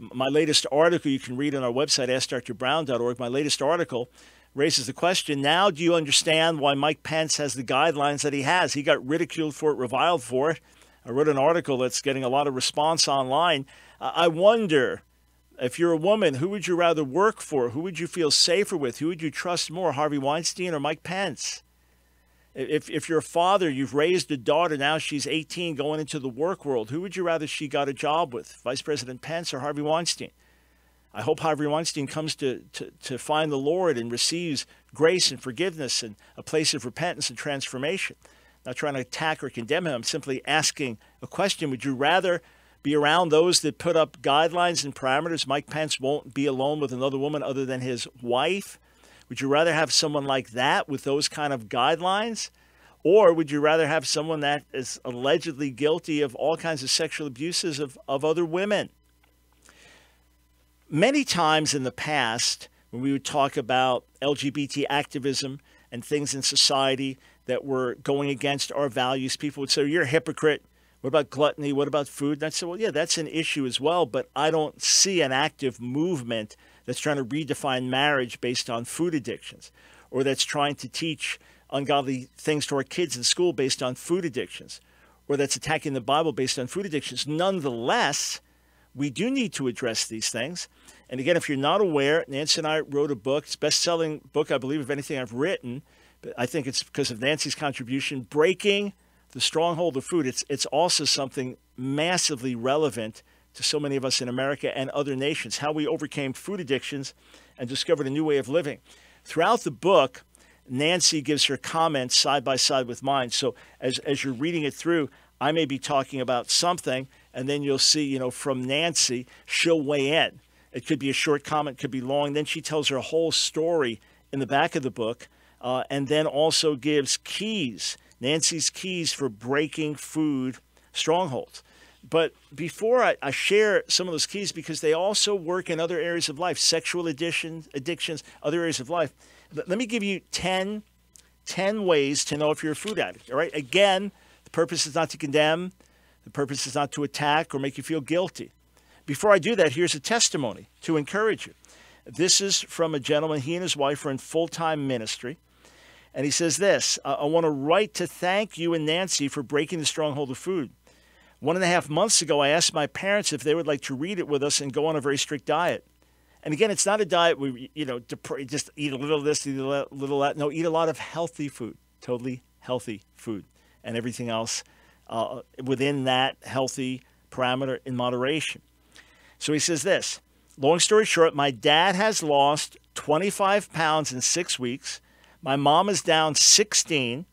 My latest article you can read on our website, AskDrBrown.org. My latest article raises the question, now do you understand why Mike Pence has the guidelines that he has? He got ridiculed for it, reviled for it. I wrote an article that's getting a lot of response online. I wonder, if you're a woman, who would you rather work for? Who would you feel safer with? Who would you trust more, Harvey Weinstein or Mike Pence? If you're a father, you've raised a daughter, now she's 18 going into the work world, who would you rather she got a job with, Vice President Pence or Harvey Weinstein? I hope Harvey Weinstein comes to find the Lord and receives grace and forgiveness and a place of repentance and transformation. not trying to attack or condemn him. I'm simply asking a question. Would you rather be around those that put up guidelines and parameters? Mike Pence won't be alone with another woman other than his wife. Would you rather have someone like that with those kind of guidelines? Or would you rather have someone that is allegedly guilty of all kinds of sexual abuses of other women? Many times in the past, when we would talk about LGBT activism and things in society that were going against our values, people would say, you're a hypocrite. What about gluttony? What about food? And I'd say, well, yeah, that's an issue as well, but I don't see an active movement that's trying to redefine marriage based on food addictions, or that's trying to teach ungodly things to our kids in school based on food addictions, or that's attacking the Bible based on food addictions. Nonetheless, we do need to address these things. And again, if you're not aware, Nancy and I wrote a book. It's a best-selling book, I believe, of anything I've written. But I think it's because of Nancy's contribution, Breaking the Stronghold of Food. It's also something massively relevant to so many of us in America and other nations, how we overcame food addictions and discovered a new way of living. Throughout the book, Nancy gives her comments side by side with mine. So as you're reading it through, I may be talking about something, and then you'll see, from Nancy, she'll weigh in. It could be a short comment, could be long. Then she tells her whole story in the back of the book, and then also gives keys, Nancy's keys for breaking food strongholds. But before I share some of those keys, because they also work in other areas of life, sexual addictions, other areas of life, let me give you 10 ways to know if you're a food addict. All right. Again, the purpose is not to condemn. The purpose is not to attack or make you feel guilty. Before I do that, here's a testimony to encourage you. This is from a gentleman. He and his wife are in full-time ministry. And he says this, I want to write to thank you and Nancy for breaking the stronghold of food. 1.5 months ago, I asked my parents if they would like to read it with us and go on a very strict diet. And again, it's not a diet where, just eat a little of this, eat a little of that. No, eat a lot of healthy food, totally healthy food, and everything else within that healthy parameter in moderation. So he says this, long story short, my dad has lost 25 pounds in 6 weeks. My mom is down 16.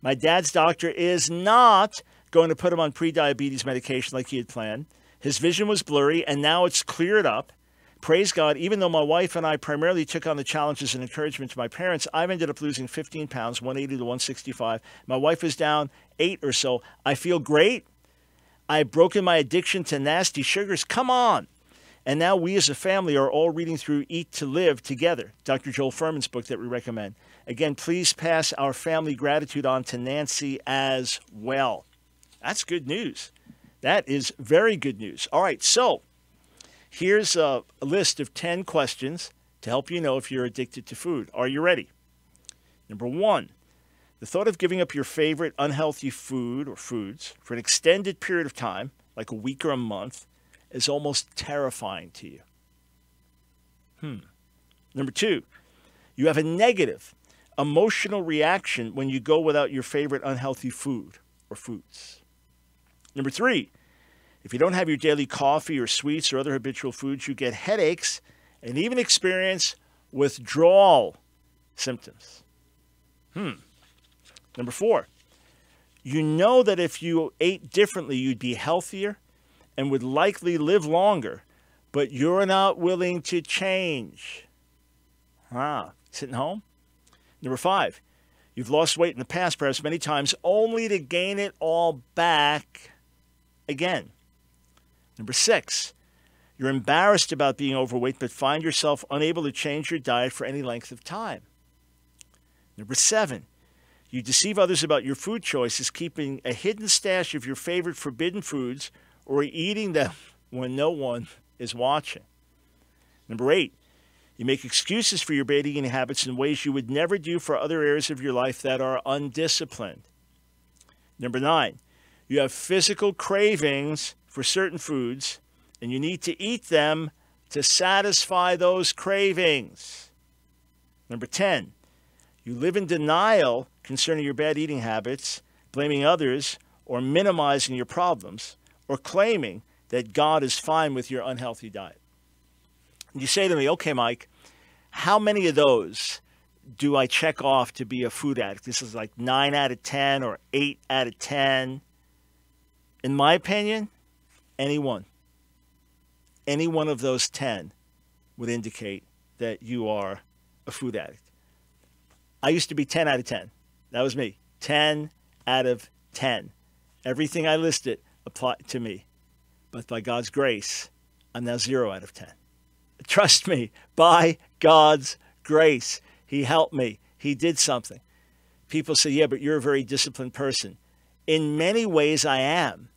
My dad's doctor is not going to put him on pre-diabetes medication like he had planned. His vision was blurry, and now it's cleared up. Praise God, even though my wife and I primarily took on the challenges and encouragement to my parents, I've ended up losing 15 pounds, 180 to 165. My wife is down 8 or so. I feel great. I've broken my addiction to nasty sugars. Come on. And now we as a family are all reading through Eat to Live together, Dr. Joel Fuhrman's book that we recommend. Again, please pass our family gratitude on to Nancy as well. That's good news. That is very good news. All right, so here's a list of 10 questions to help you know if you're addicted to food. Are you ready? Number 1, the thought of giving up your favorite unhealthy food or foods for an extended period of time, like a week or a month, is almost terrifying to you. Number 2, you have a negative emotional reaction when you go without your favorite unhealthy food or foods. Number 3, if you don't have your daily coffee or sweets or other habitual foods, you get headaches and even experience withdrawal symptoms. Number 4, you know that if you ate differently, you'd be healthier and would likely live longer, but you're not willing to change. Sitting home? Number 5, you've lost weight in the past, perhaps many times, only to gain it all back again. Number 6, you're embarrassed about being overweight, but find yourself unable to change your diet for any length of time. Number 7, you deceive others about your food choices, keeping a hidden stash of your favorite forbidden foods or eating them when no one is watching. Number 8, you make excuses for your bad eating habits in ways you would never do for other areas of your life that are undisciplined. Number 9, you have physical cravings for certain foods, and you need to eat them to satisfy those cravings. Number 10, you live in denial concerning your bad eating habits, blaming others or minimizing your problems, or claiming that God is fine with your unhealthy diet. And you say to me, okay, Mike, how many of those do I check off to be a food addict? This is like 9 out of 10 or 8 out of 10. In my opinion, any one of those 10 would indicate that you are a food addict. I used to be 10 out of 10. That was me. 10 out of 10. Everything I listed applied to me. But by God's grace, I'm now 0 out of 10. Trust me, by God's grace, He helped me. He did something. People say, yeah, but you're a very disciplined person. In many ways, I am.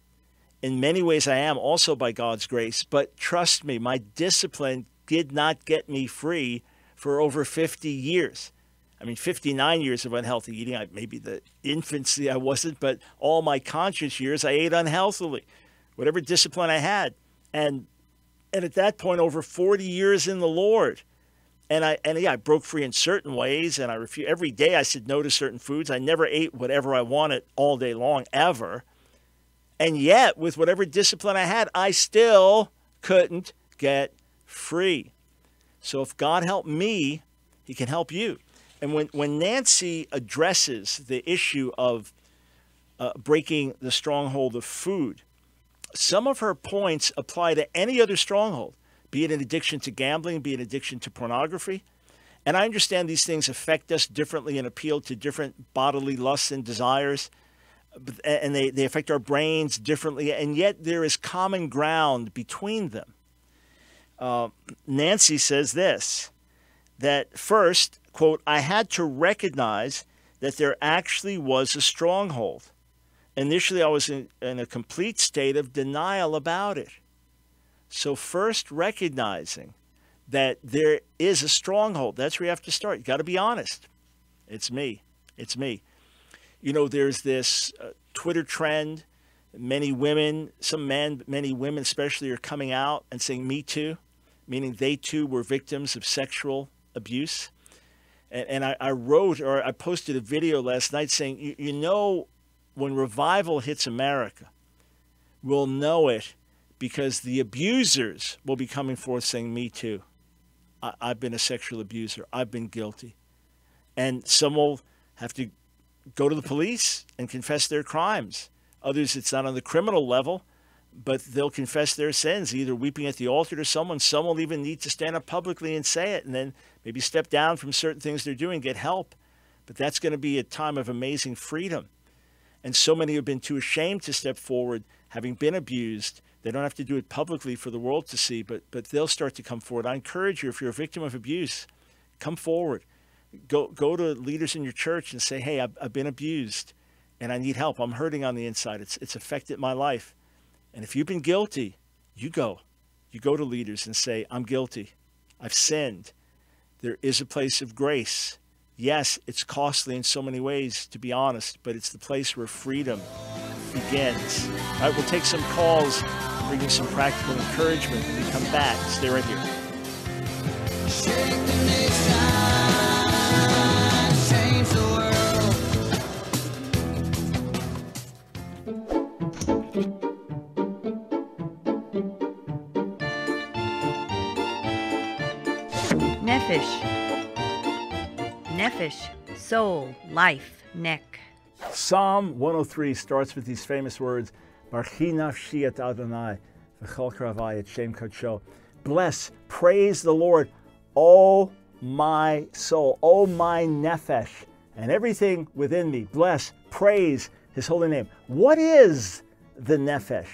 In many ways, I am also by God's grace. But trust me, my discipline did not get me free for over 50 years. I mean, 59 years of unhealthy eating. Maybe the infancy I wasn't, but all my conscious years, I ate unhealthily, whatever discipline I had. And at that point, over 40 years in the Lord. And I broke free in certain ways, and I refused. Every day I said no to certain foods. I never ate whatever I wanted all day long, ever. And yet, with whatever discipline I had, I still couldn't get free. So if God helped me, He can help you. And when Nancy addresses the issue of breaking the stronghold of food, some of her points apply to any other stronghold, be it an addiction to gambling, be it an addiction to pornography. And I understand these things affect us differently and appeal to different bodily lusts and desires, and they affect our brains differently, and yet there is common ground between them. Nancy says this, that first, quote, I had to recognize that there actually was a stronghold. Initially, I was in a complete state of denial about it. So first recognizing that there is a stronghold, that's where you have to start. You got to be honest. It's me. It's me. You know, there's this Twitter trend. Many women, some men, many women especially, are coming out and saying, me too, meaning they too were victims of sexual abuse. And I wrote, or I posted a video last night saying, you know, when revival hits America, we'll know it because the abusers will be coming forth saying, me too. I've been a sexual abuser. I've been guilty. And some will have to go to the police and confess their crimes. Others, it's not on the criminal level, but they'll confess their sins, either weeping at the altar to someone. Some will even need to stand up publicly and say it, and then maybe step down from certain things they're doing, get help. But that's going to be a time of amazing freedom. And so many have been too ashamed to step forward, having been abused. They don't have to do it publicly for the world to see, but they'll start to come forward. I encourage you, if you're a victim of abuse, come forward. Go to leaders in your church and say, hey, I've been abused, and I need help. I'm hurting on the inside. It's affected my life. And if you've been guilty, you go. You go to leaders and say, I'm guilty. I've sinned. There is a place of grace. Yes, it's costly in so many ways, to be honest, but it's the place where freedom begins. All right, we'll take some calls, bring you some practical encouragement. When we come back, stay right here. Shake the nation, change the Nefesh, soul, life, neck. Psalm 103 starts with these famous words, Barchi nafshi et Adonai, v'chol kravai et shem kodsho. Bless, praise the Lord, O my soul, O my nefesh, and everything within me. Bless, praise His holy name. What is the nefesh?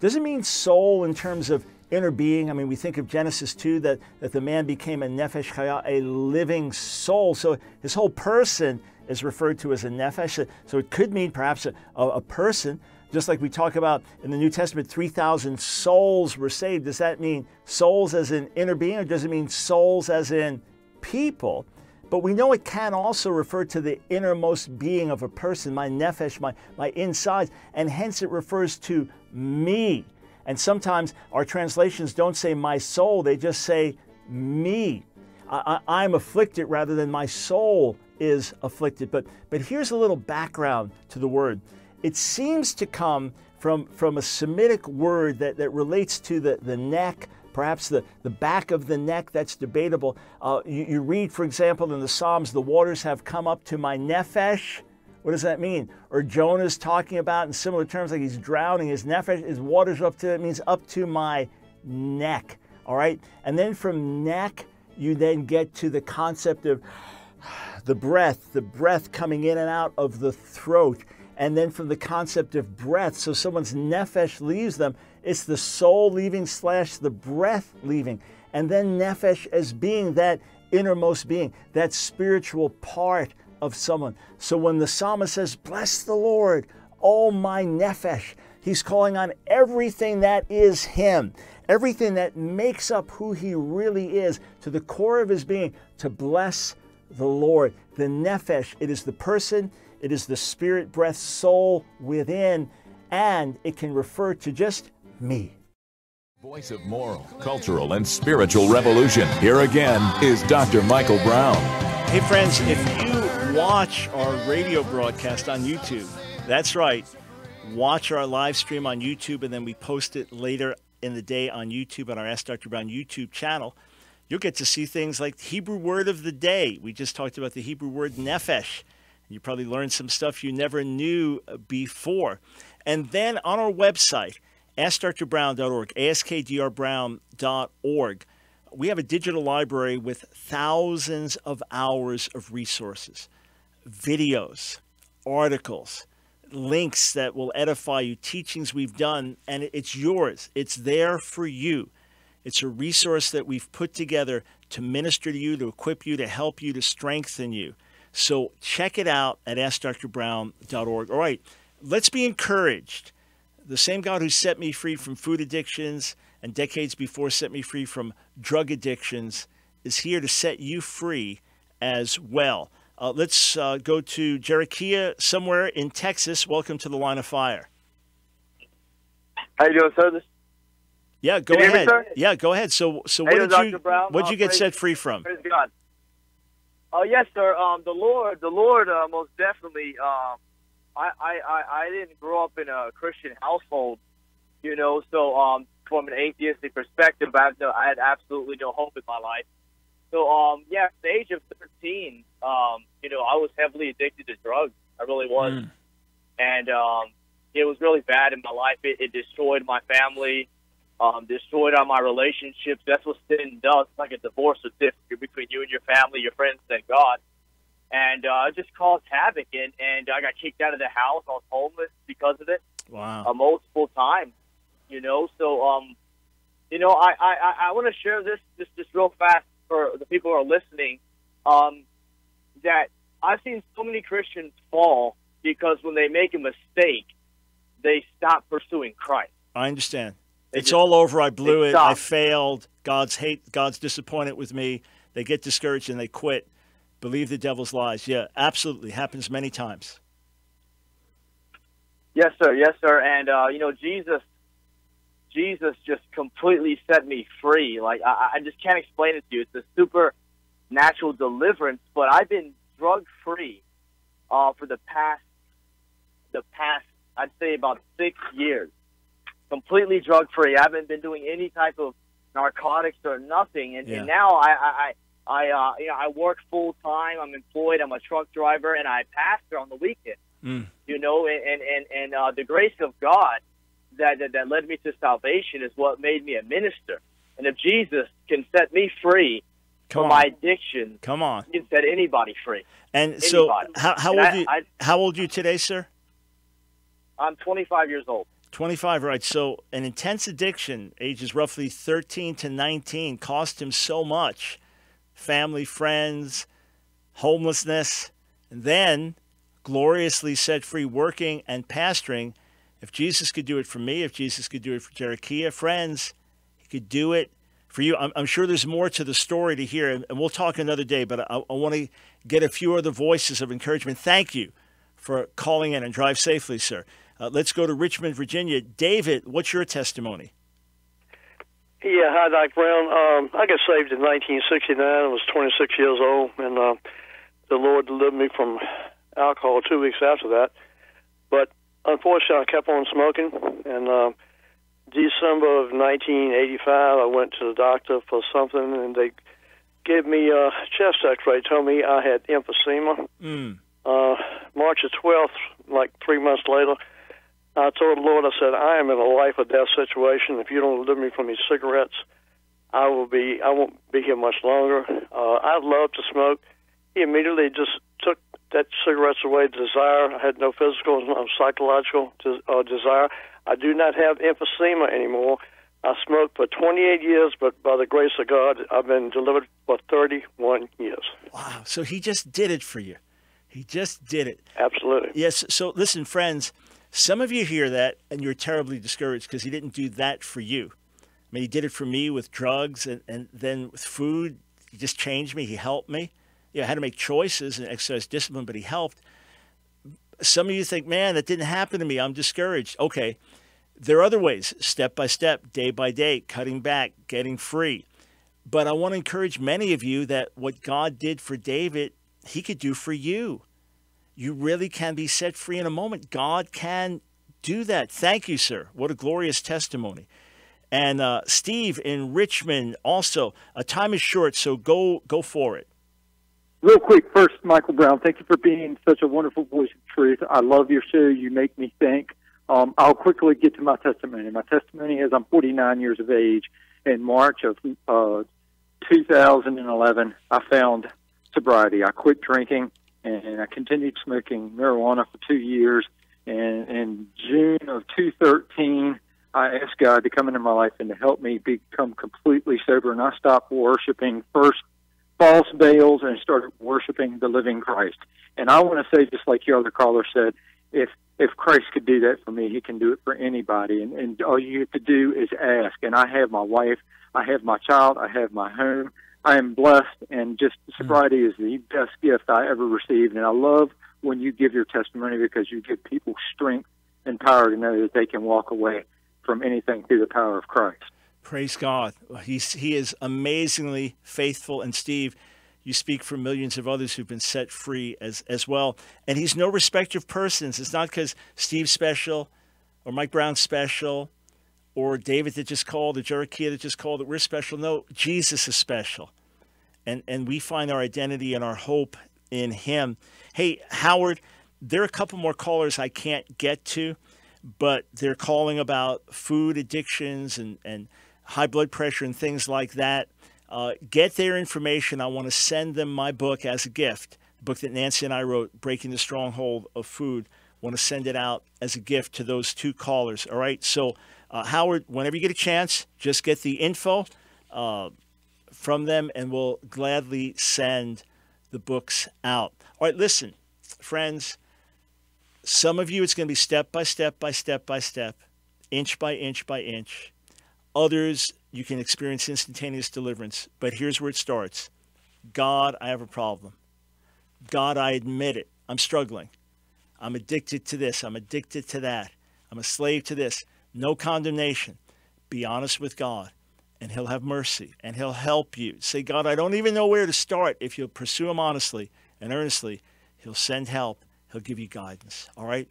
Does it mean soul in terms of inner being? I mean, we think of Genesis 2, that the man became a nefesh chaya, a living soul. So his whole person is referred to as a nefesh. So it could mean perhaps a person, just like we talk about in the New Testament, 3,000 souls were saved. Does that mean souls as in inner being, or does it mean souls as in people? But we know it can also refer to the innermost being of a person, my nefesh, my insides, and hence it refers to me. And sometimes our translations don't say my soul, they just say me. I'm afflicted rather than my soul is afflicted. But here's a little background to the word. It seems to come from a Semitic word that relates to the neck, perhaps the back of the neck, that's debatable. You read, for example, in the Psalms, the waters have come up to my nephesh. What does that mean? Or Jonah's talking about in similar terms, like he's drowning, his nephesh, his waters up to, it means up to my neck, all right? And then from neck, you then get to the concept of the breath coming in and out of the throat. And then from the concept of breath, so someone's nephesh leaves them, it's the soul leaving / the breath leaving. And then nephesh as being that innermost being, that spiritual part of someone. So when the psalmist says, bless the Lord, oh my nephesh, he's calling on everything that is him, everything that makes up who he really is, to the core of his being, to bless the Lord. The nephesh, it is the person, it is the spirit, breath, soul within, and it can refer to just me. Voice of moral, cultural, and spiritual revolution. Here again is Dr. Michael Brown. Hey friends, if you watch our radio broadcast on YouTube, that's right, watch our live stream on YouTube, and then we post it later in the day on YouTube on our Ask Dr. Brown YouTube channel, you'll get to see things like the Hebrew word of the day. We just talked about the Hebrew word nephesh. You probably learned some stuff you never knew before. And then on our website, AskDrBrown.org, AskDrBrown.org, we have a digital library with thousands of hours of resources, videos, articles, links that will edify you, teachings we've done, and it's yours. It's there for you. It's a resource that we've put together to minister to you, to equip you, to help you, to strengthen you. So check it out at AskDrBrown.org. All right, let's be encouraged. The same God who set me free from food addictions and decades before set me free from drug addictions is here to set you free as well. Let's go to Jericho somewhere in Texas. Welcome to the Line of Fire. How you doing, sir? Yeah, go ahead. Me, yeah, go ahead. So what did you get set free from? Praise God. Oh yes, sir. The Lord, most definitely. I didn't grow up in a Christian household, you know. So from an atheistic perspective, I had absolutely no hope in my life. So yeah, at the age of 13, you know, I was heavily addicted to drugs. I really was, and it was really bad in my life. It destroyed my family. Destroyed all my relationships. That's what sin does. It's like a divorce certificate between you and your family, your friends, and God. And it just caused havoc. And I got kicked out of the house. I was homeless because of it. Wow. Multiple times. You know, so, you know, I want to share this just real fast for the people who are listening, that I've seen so many Christians fall because when they make a mistake, they stop pursuing Christ. I understand. It's all over. I blew it. I failed. God's disappointed with me. They get discouraged and they quit. Believe the devil's lies. Yeah, absolutely. Happens many times. Yes, sir. Yes, sir. And, you know, Jesus just completely set me free. Like, I just can't explain it to you. It's a supernatural deliverance, but I've been drug-free for the past, I'd say about 6 years. Completely drug-free. I haven't been doing any type of narcotics or nothing. And now you know, I work full-time. I'm employed. I'm a truck driver, and I pastor on the weekend. You know, and the grace of God that led me to salvation is what made me a minister. And if Jesus can set me free from my addiction, he can set anybody free. And anybody. So how old are you today, sir? I'm 25 years old. 25, right. So an intense addiction, ages roughly 13 to 19, cost him so much. Family, friends, homelessness, and then gloriously set free working and pastoring. If Jesus could do it for me, if Jesus could do it for Jericho, friends, he could do it for you. I'm sure there's more to the story to hear, and we'll talk another day, but I want to get a few other voices of encouragement. Thank you for calling in, and drive safely, sir. Let's go to Richmond, Virginia. David, what's your testimony? Yeah, hi, Dr. Brown. I got saved in 1969. I was 26 years old, and the Lord delivered me from alcohol 2 weeks after that. But unfortunately, I kept on smoking, and December of 1985, I went to the doctor for something, and they gave me a chest x-ray, told me I had emphysema. March the 12th, like 3 months later, I told the Lord, I said, I am in a life or death situation. If you don't deliver me from these cigarettes, I won't be here much longer. I love to smoke. He immediately just took that cigarettes away, desire. I had no physical, no psychological desire. I do not have emphysema anymore. I smoked for 28 years, but by the grace of God, I've been delivered for 31 years. Wow. So he just did it for you. He just did it. Absolutely. Yes. So listen, friends, some of you hear that and you're terribly discouraged because he didn't do that for you. I mean, he did it for me with drugs and then with food. He just changed me. He helped me. Yeah, I had to make choices and exercise discipline, but he helped. Some of you think, man, that didn't happen to me. I'm discouraged. Okay. There are other ways, step by step, day by day, cutting back, getting free. But I want to encourage many of you that what God did for David, he could do for you. You really can be set free in a moment. God can do that. Thank you, sir. What a glorious testimony. And Steve in Richmond also, time is short, so go for it. Real quick, first, Michael Brown, thank you for being such a wonderful voice of truth. I love your show. You make me think. I'll quickly get to my testimony. My testimony is I'm 49 years of age. In March of 2011, I found sobriety. I quit drinking, and I continued smoking marijuana for 2 years. And in June of 2013, I asked God to come into my life and to help me become completely sober. And I stopped worshiping first false Baals and started worshiping the living Christ. And I want to say, just like your other caller said, if Christ could do that for me, he can do it for anybody. And all you have to do is ask. And I have my wife, I have my child, I have my home. I am blessed, and just sobriety is the best gift I ever received. And I love when you give your testimony because you give people strength and power to know that they can walk away from anything through the power of Christ. Praise God. He is amazingly faithful. And Steve, you speak for millions of others who've been set free as well. And he's no respecter of persons. It's not because Steve's special or Mike Brown's special or David that just called or Jericho that just called that we're special. No, Jesus is special. And we find our identity and our hope in him. Hey, Howard, there are a couple more callers I can't get to, but they're calling about food addictions and high blood pressure and things like that. Get their information. I want to send them my book as a gift, the book that Nancy and I wrote, Breaking the Stronghold of Food. I want to send it out as a gift to those two callers. All right. So, Howard, whenever you get a chance, just get the info from them, and we'll gladly send the books out. All right. Listen, friends, some of you, it's going to be step by step by step by step, inch by inch by inch. Others, you can experience instantaneous deliverance. But here's where it starts. God, I have a problem. God, I admit it. I'm struggling. I'm addicted to this. I'm addicted to that. I'm a slave to this. No condemnation. Be honest with God, and he'll have mercy, and he'll help you. Say, God, I don't even know where to start. If you'll pursue him honestly and earnestly, he'll send help. He'll give you guidance. All right?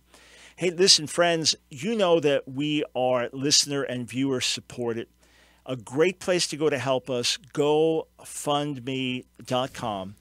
Hey, listen, friends, you know that we are listener and viewer supported. A great place to go to help us, GoFundMe.com.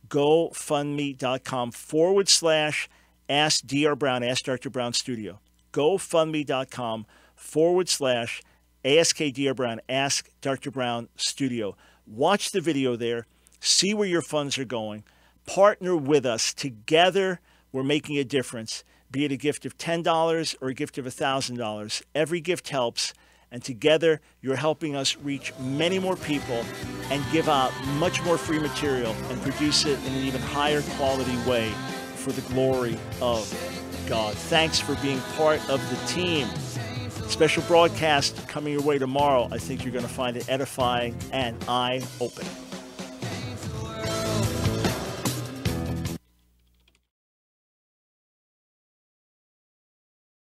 GoFundMe.com/Ask Dr. Brown, Ask Dr. Brown Studio. GoFundMe.com/Ask Dr. Brown, Ask Dr. Brown Studio. Watch the video there. See where your funds are going. Partner with us. Together, we're making a difference. Be it a gift of $10 or a gift of $1,000. Every gift helps. And together, you're helping us reach many more people and give out much more free material and produce it in an even higher quality way for the glory of God. Thanks for being part of the team. Special broadcast coming your way tomorrow. I think you're going to find it edifying and eye-opening.